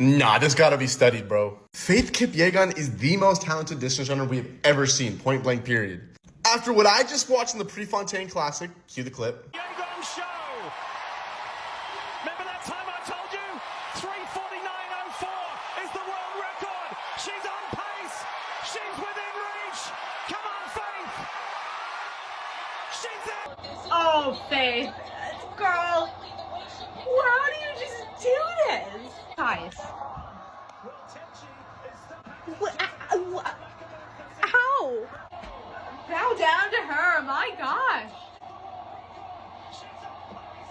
Nah, this gotta be studied, bro. Faith Kipyegon is the most talented distance runner we have ever seen, point blank period. After what I just watched in the Prefontaine Classic, cue the clip. Kipyegon show! Remember that time I told you? 3:49.04 is the world record. She's on pace. She's within reach. Come on, Faith. She's there. Oh, Faith. Girl, how do you just do this? Guys. How? Bow down to her, my gosh.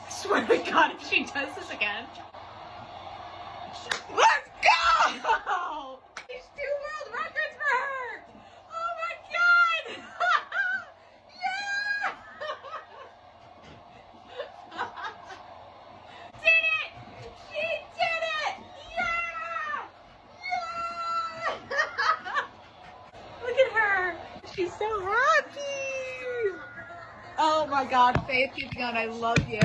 I swear to God, if she does this again. Let's go! There's 2 world records for her! Oh my God! Yeah! Did it! She did it! Yeah! Yeah! Look at her! She's so happy! Oh my God, Faith Kipyegon, I love you.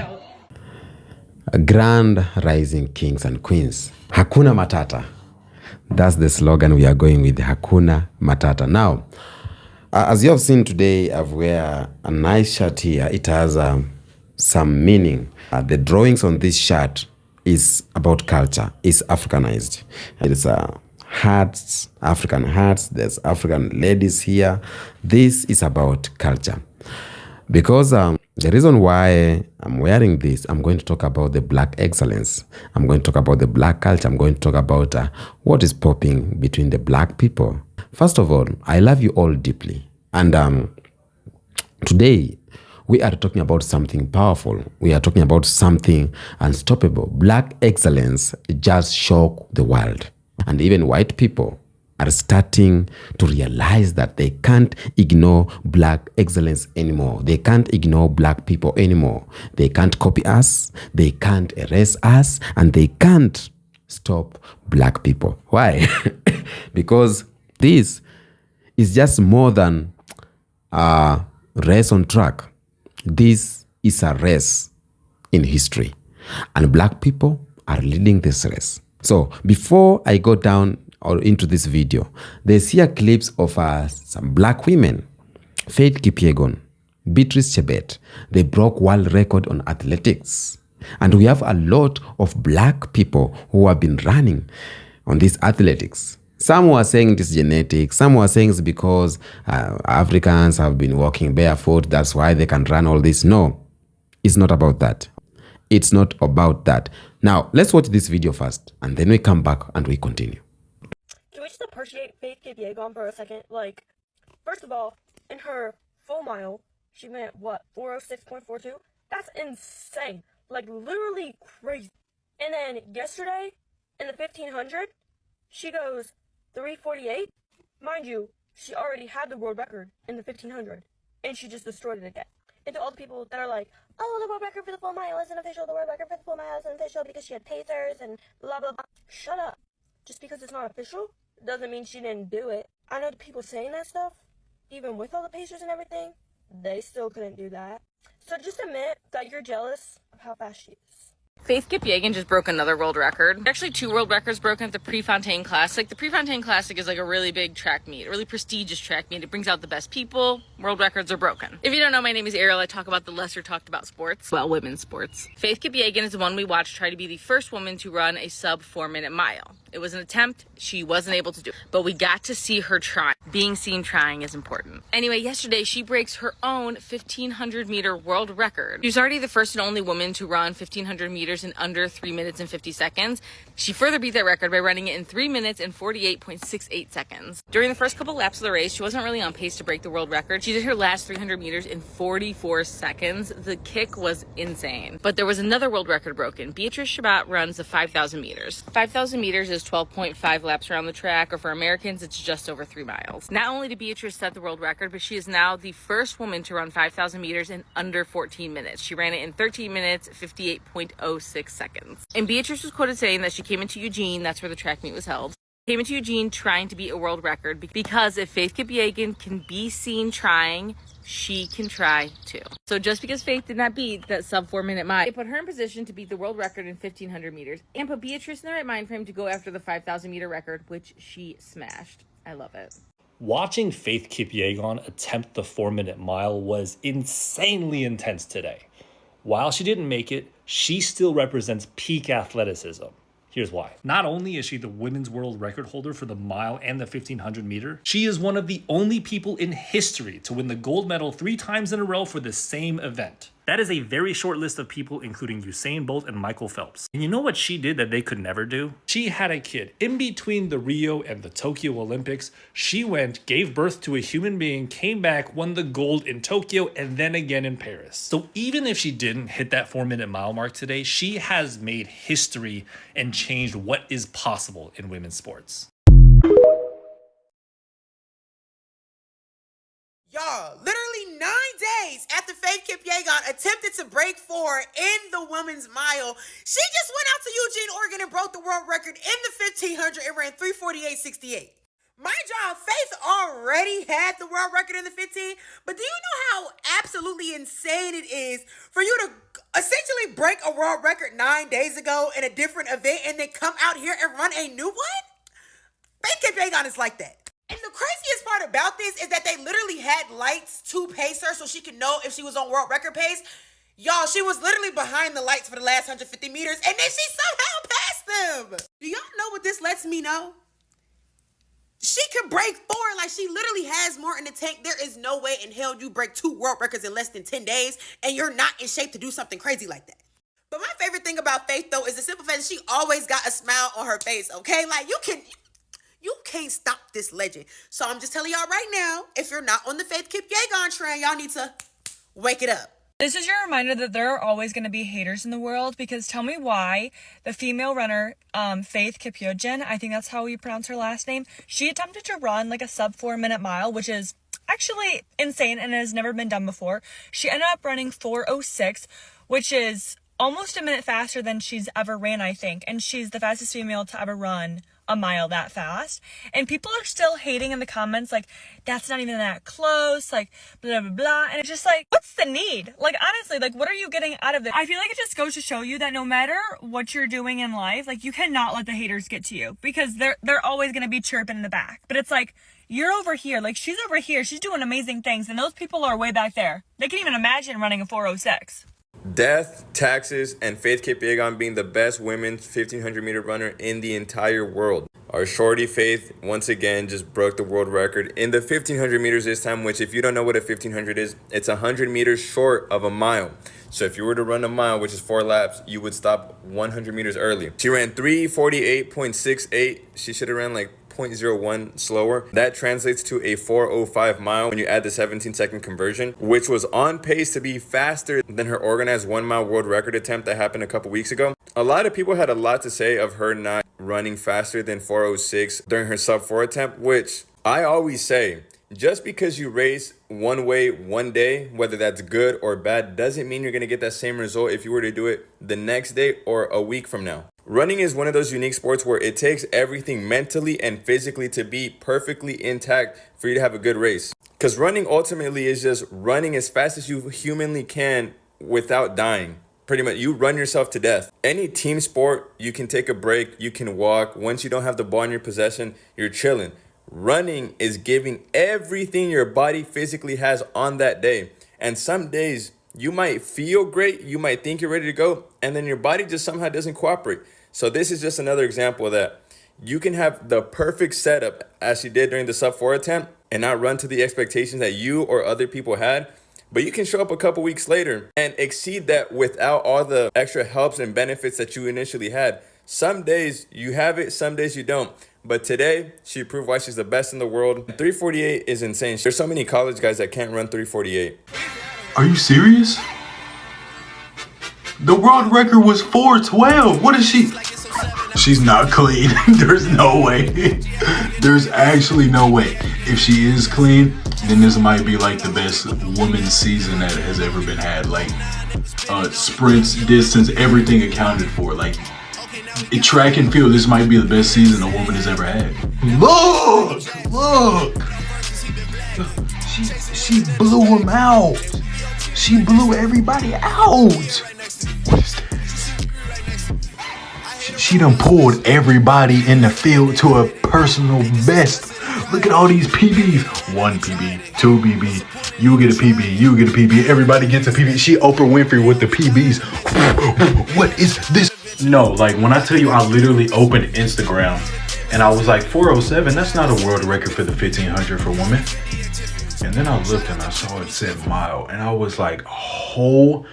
Grand rising kings and queens. Hakuna Matata. That's the slogan we are going with. Hakuna Matata. Now, as you have seen today, I've wear a nice shirt here. It has some meaning. The drawings on this shirt is about culture. It's Africanized. It's hats, African hats. There's African ladies here. This is about culture. Because the reason why I'm wearing this, I'm going to talk about the black excellence. I'm going to talk about the black culture. I'm going to talk about what is popping between the black people. First of all, I love you all deeply. And today, we are talking about something powerful. We are talking about something unstoppable. Black excellence just shocked the world. And even white people are starting to realize that they can't ignore black excellence anymore. They can't ignore black people anymore. They can't copy us, they can't erase us, and they can't stop black people. Why? Because this is just more than a race on track. This is a race in history, and black people are leading this race. So before I go down or into this video, there's here clips of some black women. Faith Kipyegon, Beatrice Chebet, they broke world record on athletics. And we have a lot of black people who have been running on this athletics. Some were saying it is genetic. Some were saying it's because Africans have been walking barefoot. That's why they can run all this. No, it's not about that. It's not about that. Now, let's watch this video first, and then we come back and we continue. Can we just appreciate Faith Kipyegon for a second? Like, first of all, in her full mile, she went, what, 406.42? That's insane. Like, literally crazy. And then yesterday, in the 1500, she goes 3:48. Mind you, she already had the world record in the 1500, and she just destroyed it again. And to all the people that are like, oh, the world record for the full mile isn't official, the world record for the full mile isn't official because she had pacers and blah, blah, blah. Shut up. Just because it's not official doesn't mean she didn't do it. I know the people saying that stuff, even with all the pacers and everything, they still couldn't do that. So just admit that you're jealous of how fast she is. Faith Kipyegon just broke another world record. Actually, 2 world records broken at the Prefontaine Classic. The Prefontaine Classic is like a really big track meet, a really prestigious track meet. It brings out the best people. World records are broken. If you don't know, my name is Ariel. I talk about the lesser talked about sports. Well, women's sports. Faith Kipyegon is the one we watched try to be the first woman to run a sub 4-minute mile. It was an attempt. She wasn't able to do it, but we got to see her try. Being seen trying is important. Anyway, yesterday she breaks her own 1500 meter world record. She was already the first and only woman to run 1500 meters in under 3 minutes and 50 seconds. She further beat that record by running it in 3 minutes and 48.68 seconds. During the first couple laps of the race, she wasn't really on pace to break the world record. She did her last 300 meters in 44 seconds. The kick was insane. But there was another world record broken. Beatrice Chebet runs the 5,000 meters. 5,000 meters is 12.5 laps around the track, or for Americans, it's just over 3 miles. Not only did Beatrice set the world record, but she is now the first woman to run 5,000 meters in under 14 minutes. She ran it in 13 minutes, 58.06 seconds. And Beatrice was quoted saying that she came into Eugene, that's where the track meet was held. Came into Eugene trying to beat a world record because if Faith Kipyegon can be seen trying, she can try too. So just because Faith did not beat that sub 4-minute mile, it put her in position to beat the world record in 1500 meters and put Beatrice in the right mind frame to go after the 5,000 meter record, which she smashed. I love it. Watching Faith Kipyegon attempt the 4-minute mile was insanely intense today. While she didn't make it, she still represents peak athleticism. Here's why. Not only is she the women's world record holder for the mile and the 1500 meter, she is one of the only people in history to win the gold medal 3 times in a row for the same event. That is a very short list of people, including Usain Bolt and Michael Phelps. And you know what she did that they could never do? She had a kid. In between the Rio and the Tokyo Olympics, she went, gave birth to a human being, came back, won the gold in Tokyo, and then again in Paris. So even if she didn't hit that 4-minute mile mark today, she has made history and changed what is possible in women's sports. Y'all, literally 9 days after Faith Kipyegon attempted to break 4 in the women's mile, she just went out to Eugene, Oregon and broke the world record in the 1500 and ran 3:48.68. Mind y'all, Faith already had the world record in the 15, but do you know how absolutely insane it is for you to essentially break a world record 9 days ago in a different event and then come out here and run a new one? Faith Kipyegon is like that. And the craziest part about this is that they literally had lights to pace her so she could know if she was on world record pace. Y'all, she was literally behind the lights for the last 150 meters and then she somehow passed them. Do y'all know what this lets me know? She can break 4, like she literally has more in the tank. There is no way in hell you break 2 world records in less than 10 days and you're not in shape to do something crazy like that. But my favorite thing about Faith though is the simple fact that she always got a smile on her face, okay? Like you can't stop this legend. So I'm just telling y'all right now, if you're not on the Faith Kipyegon train, y'all need to wake it up. This is your reminder that there are always going to be haters in the world, because tell me why the female runner, Faith Kipyegon, I think that's how you pronounce her last name, she attempted to run like a sub 4-minute mile, which is actually insane and has never been done before. She ended up running 4:06, which is almost a minute faster than she's ever ran, I think. And she's the fastest female to ever run a mile that fast. And people are still hating in the comments, like, that's not even that close, like, blah, blah, blah. And it's just like, what's the need? Like, honestly, like, what are you getting out of it? I feel like it just goes to show you that no matter what you're doing in life, like, you cannot let the haters get to you, because they're always going to be chirping in the back. But it's like, you're over here, like, she's over here, she's doing amazing things, and those people are way back there. They can't even imagine running a 4:06. Death, taxes, and Faith Kipyegon being the best women's 1500 meter runner in the entire world. Our shorty Faith once again just broke the world record in the 1500 meters this time, which if you don't know what a 1500 is, it's 100 meters short of a mile. So if you were to run a mile, which is 4 laps, you would stop 100 meters early. She ran 3:48.68. She should have ran like 0.01 slower. That translates to a 4:05 mile when you add the 17-second conversion, which was on pace to be faster than her organized 1-mile world record attempt that happened a couple weeks ago. A lot of people had a lot to say of her not running faster than 4:06 during her sub 4 attempt, which I always say, just because you race one way one day, whether that's good or bad, doesn't mean you're going to get that same result if you were to do it the next day or a week from now. Running is one of those unique sports where it takes everything mentally and physically to be perfectly intact for you to have a good race. Because running ultimately is just running as fast as you humanly can without dying. Pretty much, you run yourself to death. Any team sport, you can take a break, you can walk. Once you don't have the ball in your possession, you're chilling. Running is giving everything your body physically has on that day. And some days, you might feel great, you might think you're ready to go, and then your body just somehow doesn't cooperate. So this is just another example of that. You can have the perfect setup as you did during the sub 4 attempt and not run to the expectations that you or other people had, but you can show up a couple weeks later and exceed that without all the extra helps and benefits that you initially had. Some days you have it, some days you don't. But today, she proved why she's the best in the world. 3:48 is insane. There's so many college guys that can't run 3:48. Are you serious? The world record was 4:12. What is she? She's not clean. There's no way. There's actually no way. If she is clean, then this might be like the best women's season that has ever been had. Like sprints, distance, everything accounted for. Like In track and field, this might be the best season a woman has ever had. Look! She blew him out. She blew everybody out. What is this? She done pulled everybody in the field to a personal best. Look at all these PBs. 1 PB, 2 PB. You get a PB, you get a PB. Everybody gets a PB. She Oprah Winfrey with the PBs. What is this? No, like when I tell you I literally opened Instagram and I was like 407, that's not a world record for the 1500 for women. And then I looked and I saw it said mile and I was like, holy.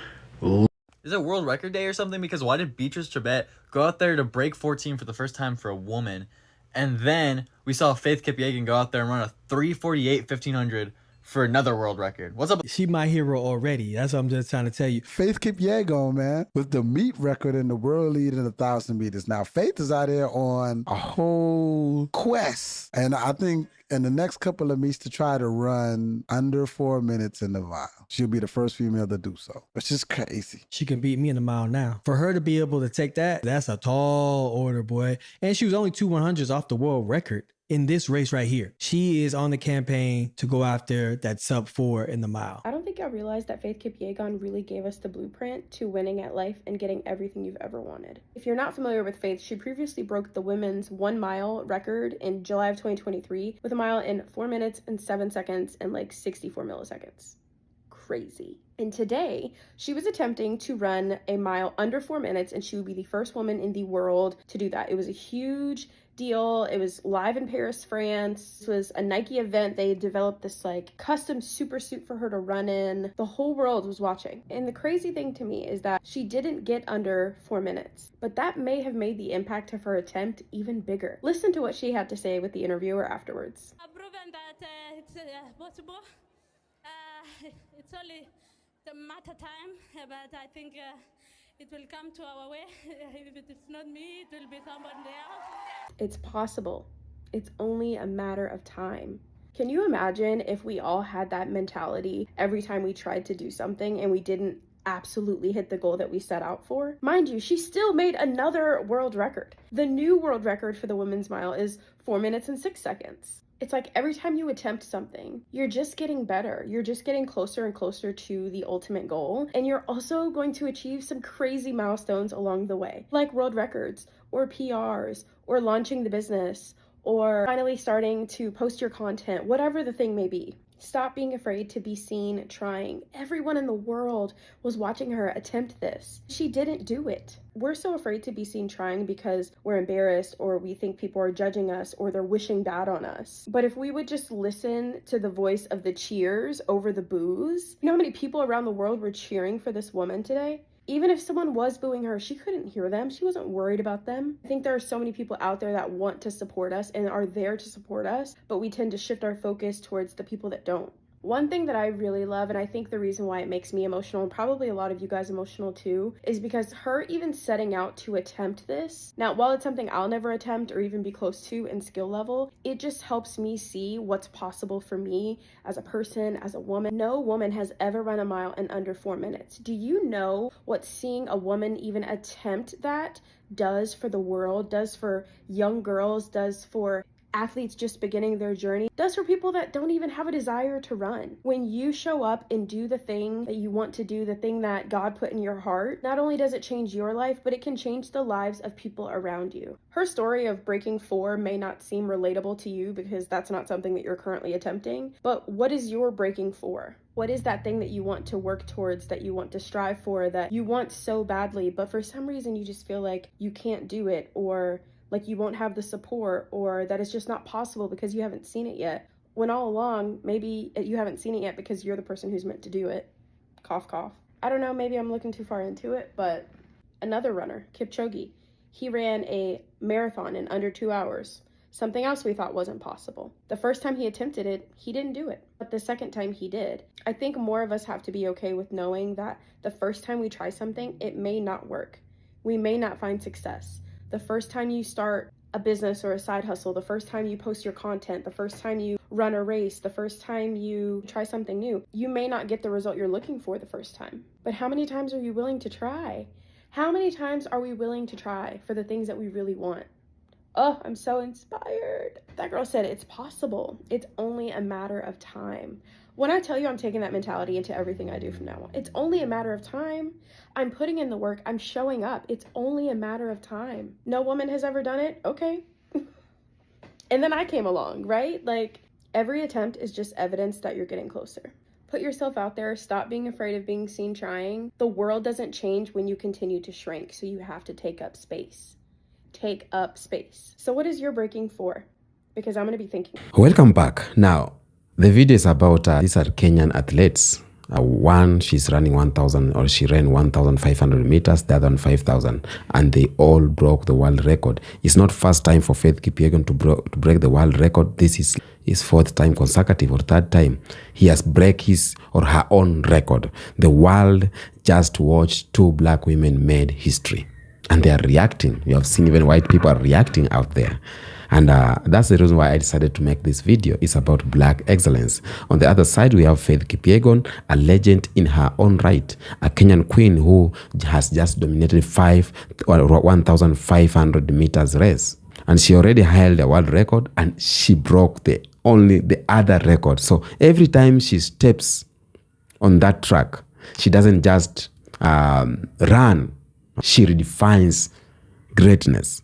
Is it World Record Day or something? Because why did Beatrice Chebet go out there to break 14 for the first time for a woman? And then we saw Faith Kipyegon go out there and run a 3:48 1500 for another world record. What's up? She my hero already. That's what I'm just trying to tell you. Faith Kipyegon, man, was the meet record and the world lead in 1,000 meters. Now, Faith is out here on a whole quest. And I think in the next couple of meets to try to run under 4 minutes in the mile. She'll be the first female to do so, which is crazy. She can beat me in the mile now. For her to be able to take that, that's a tall order, boy. And she was only 2 100s off the world record in this race right here. She is on the campaign to go after that sub 4 in the mile. I don't think I realized that Faith Kipyegon really gave us the blueprint to winning at life and getting everything you've ever wanted. If you're not familiar with Faith, she previously broke the women's 1 mile record in July of 2023 with a mile in 4 minutes and 7 seconds and like 64 milliseconds. Crazy. And today, she was attempting to run a mile under 4 minutes, and she would be the first woman in the world to do that. It was a huge deal. It was live in Paris, France. This was a Nike event. They developed this like custom super suit for her to run in. The whole world was watching. And the crazy thing to me is that she didn't get under 4 minutes, but that may have made the impact of her attempt even bigger. Listen to what she had to say with the interviewer afterwards. I've proven that it's possible. It's only the matter time, but I think it will come to our way. If it's not me, it will be somebody else. It's possible. It's only a matter of time. Can you imagine if we all had that mentality every time we tried to do something and we didn't absolutely hit the goal that we set out for? Mind you, she still made another world record. The new world record for the women's mile is 4 minutes and 6 seconds. It's like every time you attempt something, you're just getting better. You're just getting closer and closer to the ultimate goal. And you're also going to achieve some crazy milestones along the way, like world records or PRs or launching the business or finally starting to post your content, whatever the thing may be. Stop being afraid to be seen trying. Everyone in the world was watching her attempt this. She didn't do it. We're so afraid to be seen trying because we're embarrassed or we think people are judging us or they're wishing bad on us. But if we would just listen to the voice of the cheers over the boos, you know how many people around the world were cheering for this woman today? Even if someone was booing her, she couldn't hear them. She wasn't worried about them. I think there are so many people out there that want to support us and are there to support us, but we tend to shift our focus towards the people that don't. One thing that I really love, and I think the reason why it makes me emotional, and probably a lot of you guys emotional too, is because her even setting out to attempt this. Now, while it's something I'll never attempt or even be close to in skill level, it just helps me see what's possible for me as a person, as a woman. No woman has ever run a mile in under 4 minutes. Do you know what seeing a woman even attempt that does for the world, does for young girls, does for athletes just beginning their journey, does for people that don't even have a desire to run? When you show up and do the thing that you want to do, the thing that God put in your heart, not only does it change your life, but it can change the lives of people around you. Her story of breaking 4 may not seem relatable to you because that's not something that you're currently attempting, but what is your breaking 4? What is that thing that you want to work towards, that you want to strive for, that you want so badly, but for some reason you just feel like you can't do it, or like you won't have the support, or that it's just not possible because you haven't seen it yet, when all along maybe you haven't seen it yet because you're the person who's meant to do it. Cough, cough. I don't know, maybe I'm looking too far into it, but another runner, Kipchoge, he ran a marathon in under 2 hours. Something else we thought wasn't possible. The first time he attempted it, he didn't do it, but the second time he did. I think more of us have to be okay with knowing that the first time we try something, it may not work. We may not find success. The first time you start a business or a side hustle, the first time you post your content, the first time you run a race, the first time you try something new, you may not get the result you're looking for the first time. But how many times are you willing to try? How many times are we willing to try for the things that we really want? Oh, I'm so inspired. That girl said it's possible. It's only a matter of time. When I tell you I'm taking that mentality into everything I do from now on, it's only a matter of time. I'm putting in the work. I'm showing up. It's only a matter of time. No woman has ever done it. Okay. And then I came along, right? Like, every attempt is just evidence that you're getting closer. Put yourself out there. Stop being afraid of being seen trying. The world doesn't change when you continue to shrink, so you have to take up space. Take up space. So what is your breaking for? Because I'm going to be thinking. Welcome back. Now, the video is about these are Kenyan athletes. One, she's running 1,000 or she ran 1,500 meters, the other one 5,000, and they all broke the world record. It's not first time for Faith Kipyegon to break the world record. This is his fourth time consecutive or third time. He has break his or her own record. The world just watched two black women made history. And they are reacting. You have seen even white people are reacting out there. And that's the reason why I decided to make this video. It's about black excellence. On the other side, we have Faith Kipyegon, a legend in her own right, a Kenyan queen who has just dominated 1,500 meters race. And she already held a world record and she broke the other record. So every time she steps on that track, she doesn't just run. She redefines greatness.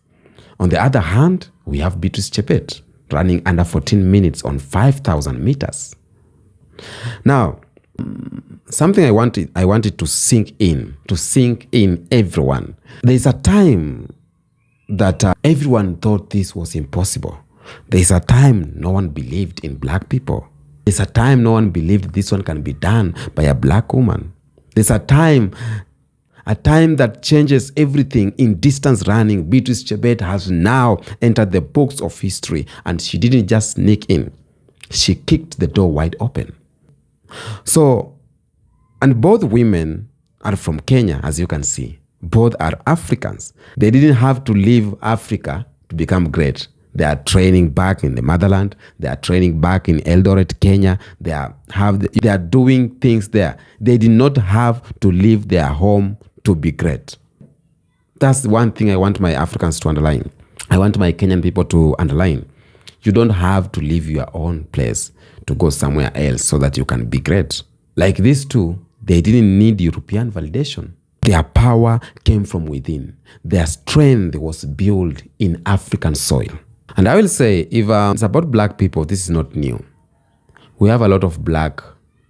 On the other hand, we have Beatrice Chebet running under 14 minutes on 5,000 meters. Now, something I wanted to sink in everyone. There's a time that everyone thought this was impossible. There's a time no one believed in black people. There's a time no one believed this one can be done by a black woman. There's a time that changes everything. In distance running, Beatrice Chebet has now entered the books of history, and she didn't just sneak in. She kicked the door wide open. So, and both women are from Kenya, as you can see. Both are Africans. They didn't have to leave Africa to become great. They are training back in the motherland. They are training back in Eldoret, Kenya. They are doing things there. They did not have to leave their home to be great. That's the one thing I want my Africans to underline. I want my Kenyan people to underline. You don't have to leave your own place to go somewhere else so that you can be great. Like these two, they didn't need European validation. Their power came from within. Their strength was built in African soil. And I will say, if it's about black people, this is not new. We have a lot of black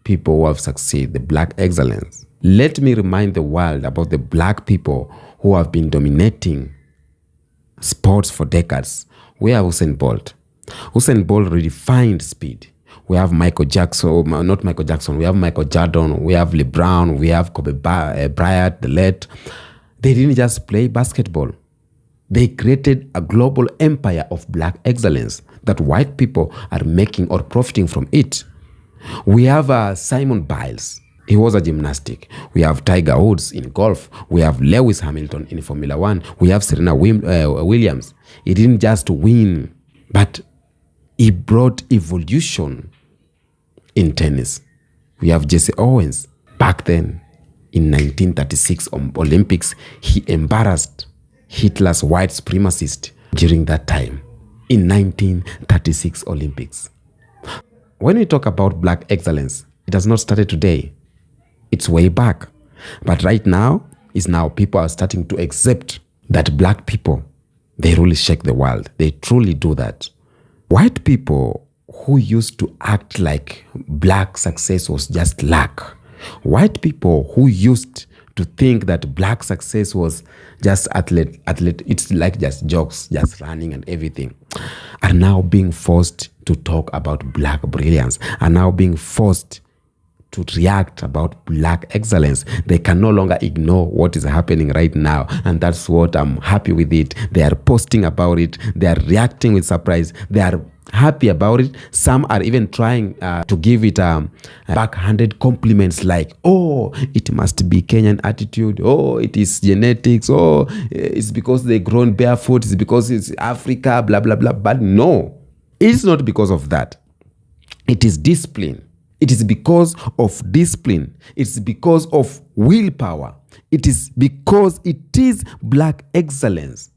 people who have succeeded, the black excellence. Let me remind the world about the black people who have been dominating sports for decades. We have Usain Bolt. Usain Bolt redefined speed. We have Michael Jackson, not Michael Jackson, we have Michael Jordan, we have LeBron, we have Kobe Bryant, the late. They didn't just play basketball. They created a global empire of black excellence that white people are making or profiting from it. We have Simon Biles. He was a gymnastic. We have Tiger Woods in golf. We have Lewis Hamilton in Formula One. We have Serena Williams. He didn't just win, but he brought evolution in tennis. We have Jesse Owens. Back then, in 1936 Olympics, he embarrassed Hitler's white supremacist during that time, in 1936 Olympics. When we talk about black excellence, it has not started today. It's way back. But right now, people are starting to accept that black people, they really shake the world. They truly do that. White people who used to act like black success was just luck. White people who used to think that black success was just athlete, it's like just jokes, just running and everything, are now being forced to talk about black brilliance, are now being forced to react about black excellence. They can no longer ignore what is happening right now, and that's what I'm happy with it. They are posting about it. They are reacting with surprise. They are happy about it. Some are even trying to give it backhanded compliments like, oh, it must be Kenyan attitude. Oh, it is genetics. Oh, it's because they grown barefoot. It's because it's Africa, blah, blah, blah. But no, it's not because of that. It is discipline. It is because of discipline. It's because of willpower. It is because it is black excellence.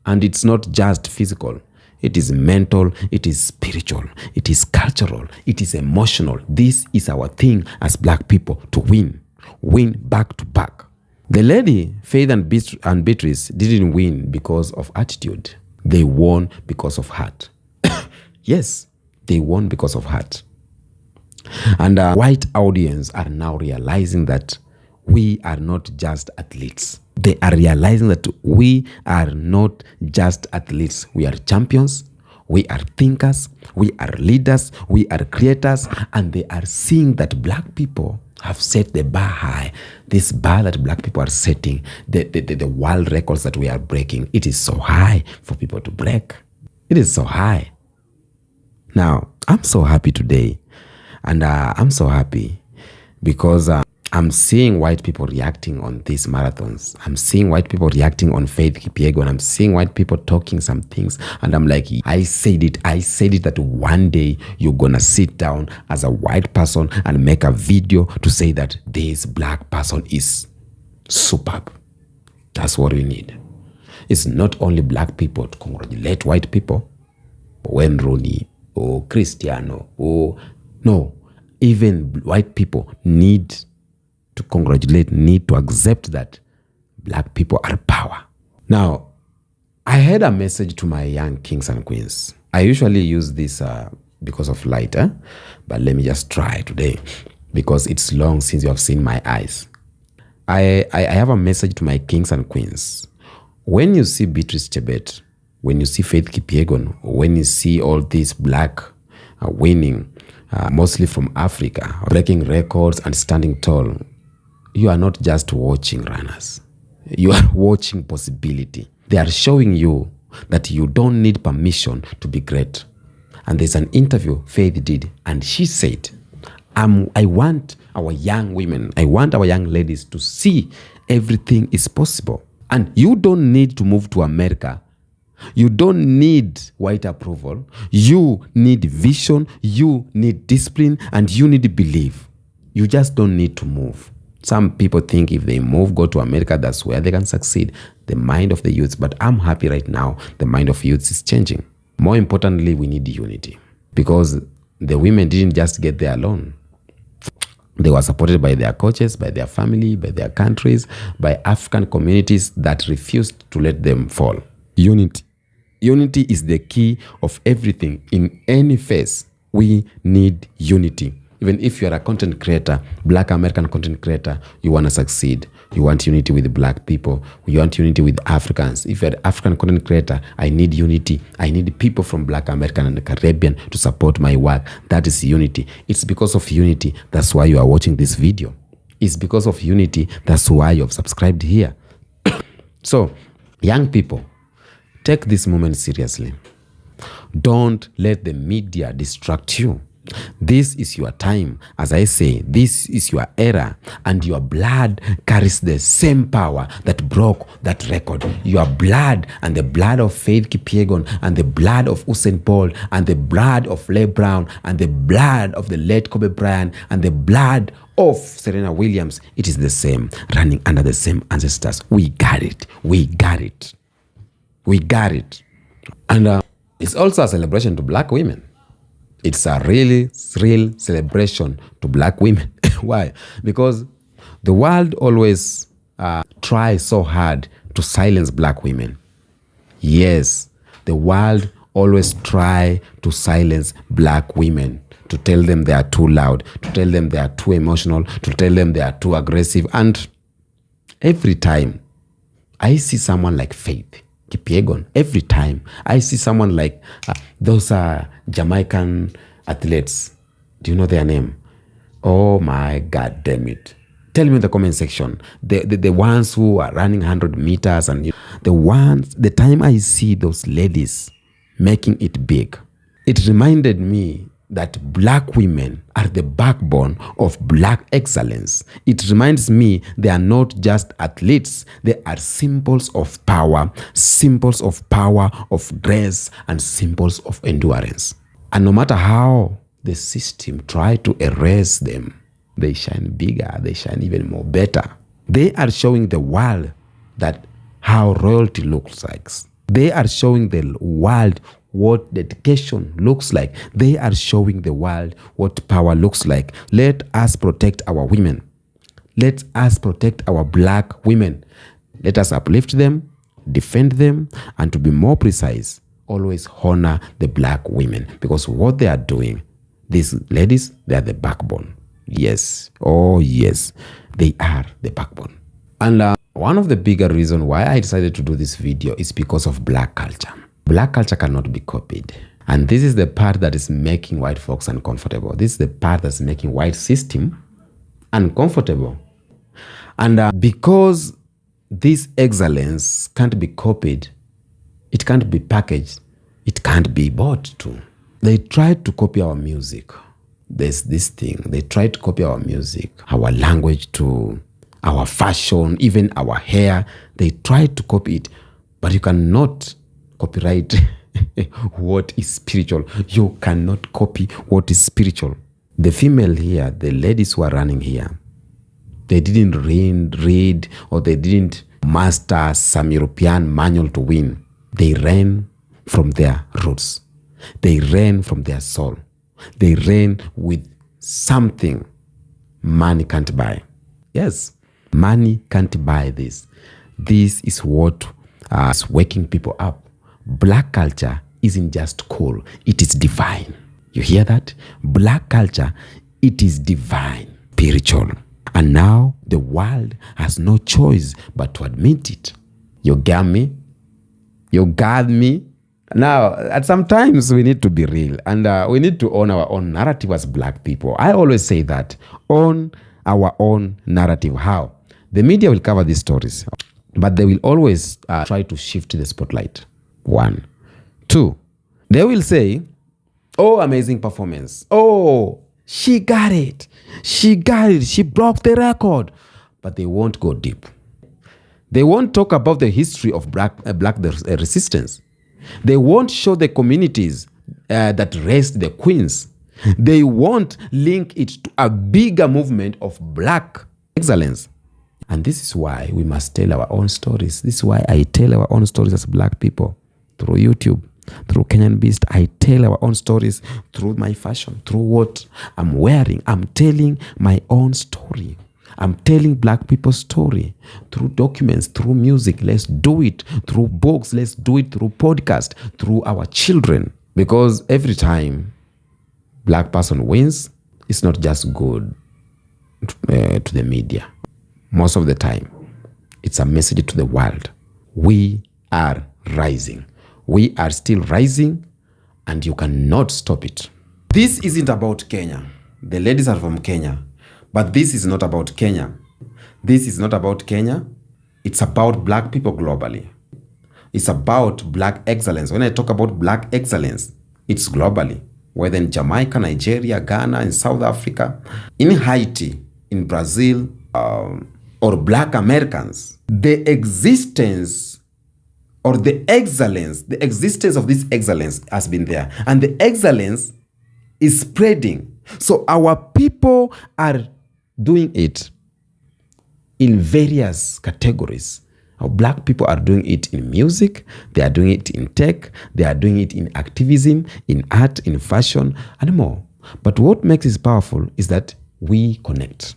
And it's not just physical. It is mental, it is spiritual, it is cultural, it is emotional. This is our thing as black people, to win. Win back to back. The lady, Faith and Beatrice, didn't win because of attitude. They won because of heart. Yes, they won because of heart. And a white audience are now realizing that we are not just athletes. They are realizing that we are not just athletes. We are champions. We are thinkers. We are leaders. We are creators. And they are seeing that black people have set the bar high. This bar that black people are setting, the world records that we are breaking, it is so high for people to break. It is so high. Now, I'm so happy today. And I'm so happy because I'm seeing white people reacting on these marathons. I'm seeing white people reacting on Faith Kipyegon. I'm seeing white people talking some things. And I'm like, I said it that one day you're going to sit down as a white person and make a video to say that this black person is superb. That's what we need. It's not only black people to congratulate white people. Wayne Rooney or Cristiano or... No, even white people need to congratulate, need to accept that black people are power. Now, I had a message to my young kings and queens. I usually use this because of light, but let me just try today because it's long since you have seen my eyes. I have a message to my kings and queens. When you see Beatrice Chebet, when you see Faith Kipyegon, when you see all these black winning, mostly from Africa, breaking records and standing tall, you are not just watching runners. You are watching possibility. They are showing you that you don't need permission to be great. And there's an interview Faith did, and she said, I want our young women, I want our young ladies to see everything is possible. And you don't need to move to America. You don't need white approval. You need vision. You need discipline. And you need belief. You just don't need to move. Some people think if they move, go to America, that's where they can succeed. The mind of the youth. But I'm happy right now. The mind of youth is changing. More importantly, we need unity. Because the women didn't just get there alone. They were supported by their coaches, by their family, by their countries, by African communities that refused to let them fall. Unity. Unity is the key of everything. In any phase, we need unity. Even if you are a content creator, black American content creator, you want to succeed. You want unity with black people. You want unity with Africans. If you're an African content creator, I need unity. I need people from black American and the Caribbean to support my work. That is unity. It's because of unity. That's why you are watching this video. It's because of unity. That's why you have subscribed here. So, young people, take this moment seriously. Don't let the media distract you. This is your time. As I say, this is your era, and your blood carries the same power that broke that record. Your blood and the blood of Faith Kipyegon and the blood of Usain Bolt and the blood of Leigh Brown and the blood of the late Kobe Bryant and the blood of Serena Williams, it is the same, running under the same ancestors. We got it. We got it. We got it. And it's also a celebration to black women. It's a real celebration to black women. Why? Because the world always tries so hard to silence black women. Yes, the world always tries to silence black women, to tell them they are too loud, to tell them they are too emotional, to tell them they are too aggressive. And every time I see someone like Faith Kipyegon, every time I see someone like those Jamaican athletes, do you know their name? Oh my God, damn it. Tell me in the comment section, the ones who are running 100 meters and the time I see those ladies making it big, it reminded me that black women are the backbone of black excellence. It reminds me they are not just athletes, they are symbols of power of grace, and symbols of endurance. And no matter how the system try to erase them, they shine bigger, they shine even more better. They are showing the world that how royalty looks like. They are showing the world what dedication looks like. They are showing the world what power looks like. Let us protect our women. Let us protect our black women. Let us uplift them, defend them, and to be more precise, always honor the black women, because what they are doing, these ladies, they are the backbone. Yes. Oh, yes. They are the backbone. And one of the bigger reasons why I decided to do this video is because of black culture. Black culture cannot be copied. And this is the part that is making white folks uncomfortable. This is the part that's making white system uncomfortable. And because this excellence can't be copied, it can't be packaged, it can't be bought too. They tried to copy our music. There's this thing. They tried to copy our music, our language too, our fashion, even our hair. They tried to copy it, but you cannot copyright what is spiritual. You cannot copy what is spiritual. The female here, the ladies who are running here, they didn't read or they didn't master some European manual to win. They ran from their roots. They ran from their soul. They ran with something money can't buy. Yes, money can't buy this. This is what is waking people up. Black culture isn't just cool, it is divine. You hear that? Black culture, it is divine, spiritual. And now the world has no choice but to admit it. You got me? You got me? Now, at some times we need to be real, and we need to own our own narrative as black people. I always say that, own our own narrative. How? The media will cover these stories, but they will always try to shift the spotlight. 1. 2, they will say, oh, amazing performance. Oh, she got it. She got it. She broke the record. But they won't go deep. They won't talk about the history of black resistance. They won't show the communities that raised the queens. They won't link it to a bigger movement of black excellence. And this is why we must tell our own stories. This is why I tell our own stories as black people through YouTube, through Kenyan Beast. I tell our own stories through my fashion, through what I'm wearing. I'm telling my own story. I'm telling black people's story through documents, through music. Let's do it through books. Let's do it through podcast, through our children. Because every time black person wins, it's not just good to the media. Most of the time, it's a message to the world. We are rising. We are still rising, and you cannot stop it. This isn't about Kenya. The ladies are from Kenya. But this is not about Kenya. This is not about Kenya. It's about black people globally. It's about black excellence. When I talk about black excellence, it's globally. Whether in Jamaica, Nigeria, Ghana, in South Africa, in Haiti, in Brazil, or black Americans, the existence or the excellence, the existence of this excellence has been there. And the excellence is spreading. So our people are doing it in various categories. Our black people are doing it in music, they are doing it in tech, they are doing it in activism, in art, in fashion, and more. But what makes it powerful is that we connect.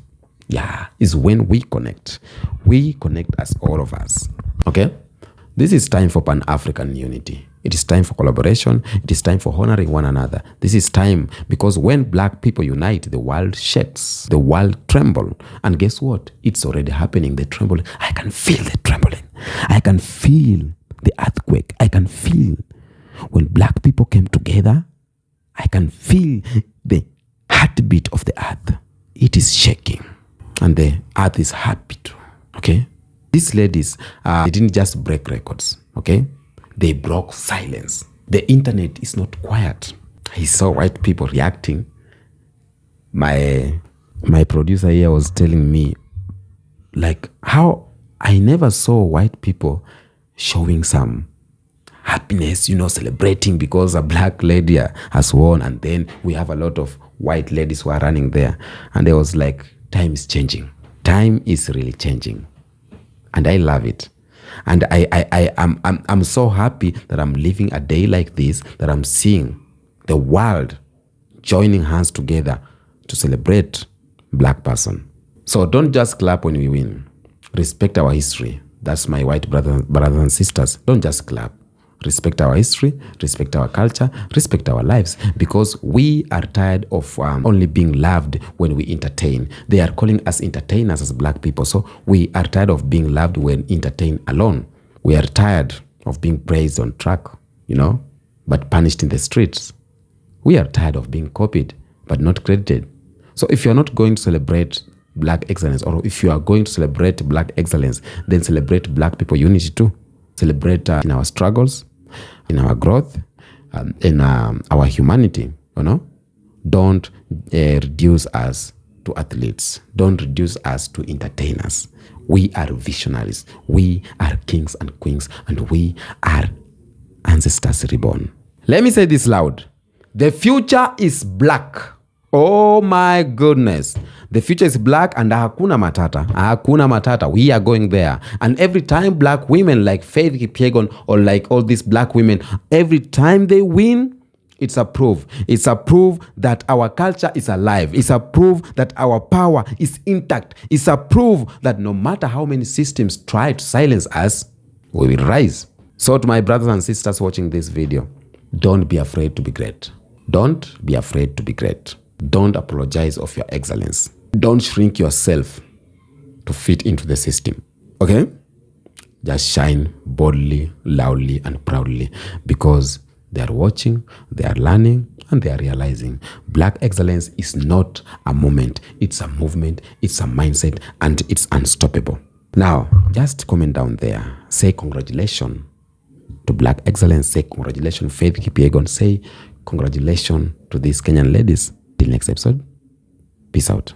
Yeah, is when we connect. We connect as all of us. Okay? This is time for Pan-African unity. It is time for collaboration. It is time for honoring one another. This is time because when black people unite, the world shakes. The world trembles. And guess what? It's already happening. The trembling. I can feel the trembling. I can feel the earthquake. I can feel when black people came together. I can feel the heartbeat of the earth. It is shaking. And the earth is happy too. Okay? These ladies, they didn't just break records. Okay? They broke silence. The internet is not quiet. I saw white people reacting. My producer here was telling me, like, how I never saw white people showing some happiness, celebrating because a black lady has won, and then we have a lot of white ladies who are running there. And they was like, time is changing. time is really changing. And I love it. And I'm so happy that I'm living a day like this, that I'm seeing the world joining hands together to celebrate black person. So don't just clap when we win. Respect our history. That's my white brothers and sisters. Don't just clap. Respect our history, respect our culture, respect our lives, because we are tired of only being loved when we entertain. They are calling us entertainers as black people, so we are tired of being loved when entertained alone. We are tired of being praised on track, but punished in the streets. We are tired of being copied, but not credited. So if you're not going to celebrate black excellence, or if you are going to celebrate black excellence, then celebrate black people unity too. Celebrate in our struggles, in our growth, in our humanity, Don't reduce us to athletes. Don't reduce us to entertainers. We are visionaries. We are kings and queens, and we are ancestors reborn. Let me say this loud. The future is black. Oh my goodness. The future is black, and hakuna matata. Hakuna matata. We are going there. And every time black women like Faith Kipyegon, or like all these black women, every time they win, it's a proof. It's a proof that our culture is alive. It's a proof that our power is intact. It's a proof that no matter how many systems try to silence us, we will rise. So to my brothers and sisters watching this video, don't be afraid to be great. Don't be afraid to be great. Don't apologize of your excellence. Don't shrink yourself to fit into the system. Okay? Just shine boldly, loudly, and proudly, because they are watching, they are learning, and they are realizing black excellence is not a moment. It's a movement, it's a mindset, and it's unstoppable. Now, just comment down there. Say congratulations to black excellence. Say congratulations, Faith Kipyegon. Say congratulations to these Kenyan ladies. Till next episode, peace out.